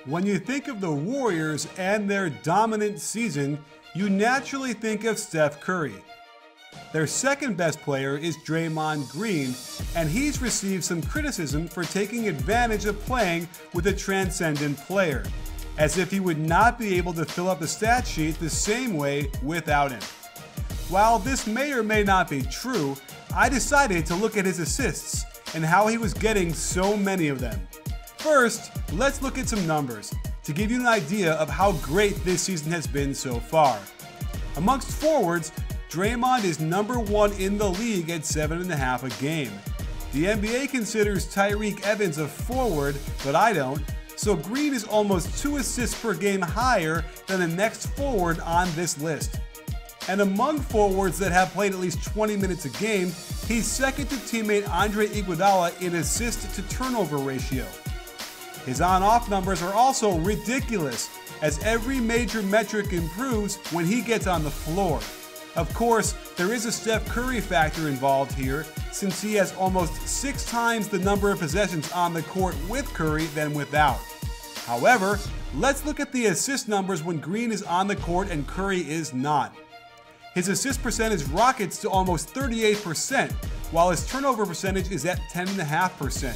When you think of the Warriors and their dominant season, you naturally think of Steph Curry. Their second best player is Draymond Green, and he's received some criticism for taking advantage of playing with a transcendent player, as if he would not be able to fill up the stat sheet the same way without him. While this may or may not be true, I decided to look at his assists and how he was getting so many of them. First, let's look at some numbers to give you an idea of how great this season has been so far. Amongst forwards, Draymond is number 1 in the league at 7.5 a game. The NBA considers Tyreke Evans a forward, but I don't, so Green is almost 2 assists per game higher than the next forward on this list. And among forwards that have played at least 20 minutes a game, he's second to teammate Andre Iguodala in assist to turnover ratio. His on-off numbers are also ridiculous, as every major metric improves when he gets on the floor. Of course, there is a Steph Curry factor involved here, since he has almost 6 times the number of possessions on the court with Curry than without. However, let's look at the assist numbers when Green is on the court and Curry is not. His assist percentage rockets to almost 38%, while his turnover percentage is at 10.5%.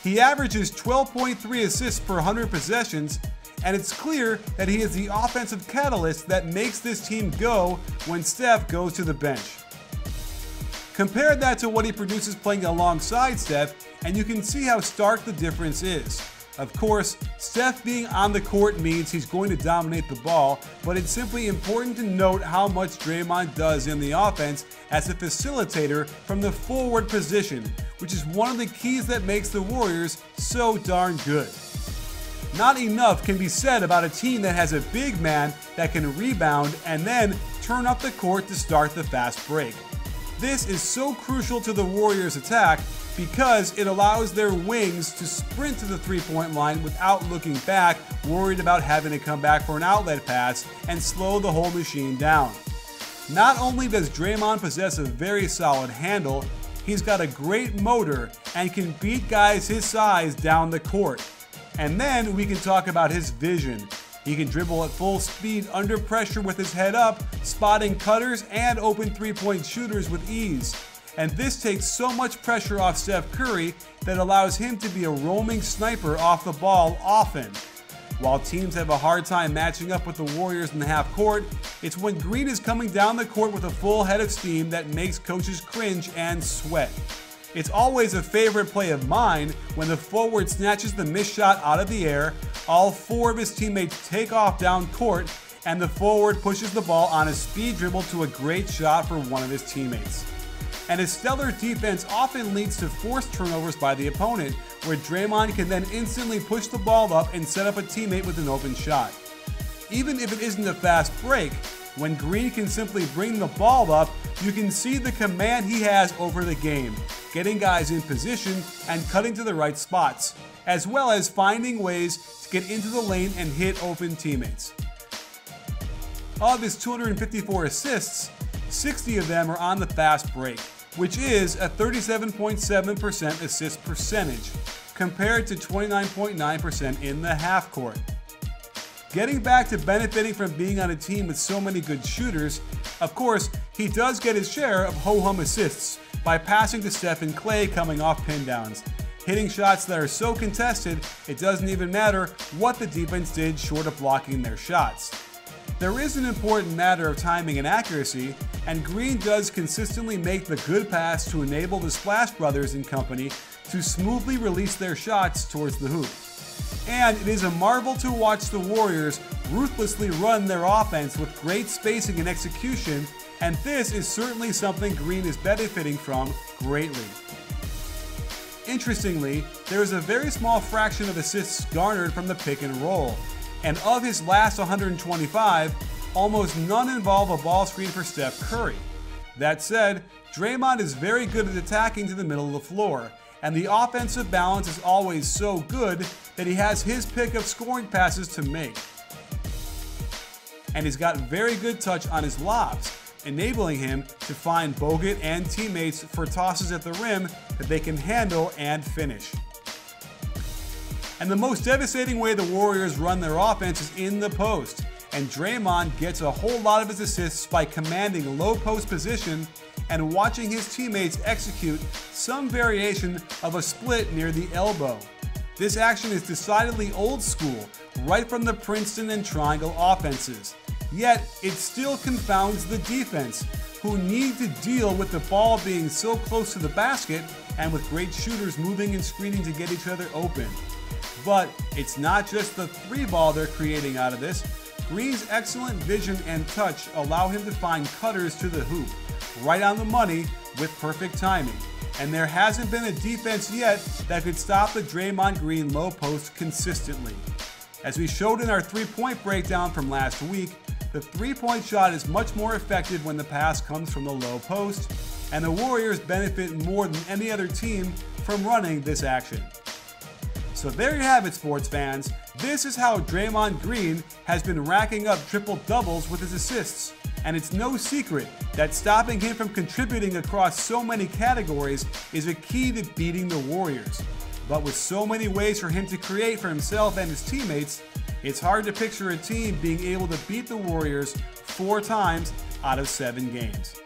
He averages 12.3 assists per 100 possessions, and it's clear that he is the offensive catalyst that makes this team go when Steph goes to the bench. Compare that to what he produces playing alongside Steph, and you can see how stark the difference is. Of course, Steph being on the court means he's going to dominate the ball, but it's simply important to note how much Draymond does in the offense as a facilitator from the forward position, which is one of the keys that makes the Warriors so darn good. Not enough can be said about a team that has a big man that can rebound and then turn up the court to start the fast break. This is so crucial to the Warriors' attack because it allows their wings to sprint to the three-point line without looking back, worried about having to come back for an outlet pass and slow the whole machine down. Not only does Draymond possess a very solid handle, he's got a great motor and can beat guys his size down the court. And then we can talk about his vision. He can dribble at full speed under pressure with his head up, spotting cutters and open three-point shooters with ease. And this takes so much pressure off Steph Curry that allows him to be a roaming sniper off the ball often. While teams have a hard time matching up with the Warriors in the half court, it's when Green is coming down the court with a full head of steam that makes coaches cringe and sweat. It's always a favorite play of mine when the forward snatches the missed shot out of the air, all 4 of his teammates take off down court, and the forward pushes the ball on a speed dribble to a great shot for one of his teammates. And his stellar defense often leads to forced turnovers by the opponent, where Draymond can then instantly push the ball up and set up a teammate with an open shot. Even if it isn't a fast break, when Green can simply bring the ball up, you can see the command he has over the game, getting guys in position and cutting to the right spots, as well as finding ways to get into the lane and hit open teammates. Of his 254 assists, 60 of them are on the fast break, which is a 37.7% assist percentage, compared to 29.9% in the half court. Getting back to benefiting from being on a team with so many good shooters, of course, he does get his share of ho-hum assists by passing to Steph and Clay coming off pin downs, hitting shots that are so contested it doesn't even matter what the defense did short of blocking their shots. There is an important matter of timing and accuracy, and Green does consistently make the good pass to enable the Splash Brothers and company to smoothly release their shots towards the hoop. And it is a marvel to watch the Warriors ruthlessly run their offense with great spacing and execution, and this is certainly something Green is benefiting from greatly. Interestingly, there is a very small fraction of assists garnered from the pick and roll, and of his last 125, almost none involve a ball screen for Steph Curry. That said, Draymond is very good at attacking to the middle of the floor, and the offensive balance is always so good that he has his pick of scoring passes to make. And he's got very good touch on his lobs, enabling him to find Bogut and teammates for tosses at the rim that they can handle and finish. And the most devastating way the Warriors run their offense is in the post. And Draymond gets a whole lot of his assists by commanding low post position and watching his teammates execute some variation of a split near the elbow. This action is decidedly old school, right from the Princeton and triangle offenses. Yet, it still confounds the defense, who need to deal with the ball being so close to the basket and with great shooters moving and screening to get each other open. But it's not just the three ball they're creating out of this. Green's excellent vision and touch allow him to find cutters to the hoop, right on the money with perfect timing. And there hasn't been a defense yet that could stop the Draymond Green low post consistently. As we showed in our three-point breakdown from last week, the three-point shot is much more effective when the pass comes from the low post, and the Warriors benefit more than any other team from running this action. So there you have it, sports fans. This is how Draymond Green has been racking up triple-doubles with his assists. And it's no secret that stopping him from contributing across so many categories is a key to beating the Warriors. But with so many ways for him to create for himself and his teammates, it's hard to picture a team being able to beat the Warriors 4 times out of 7 games.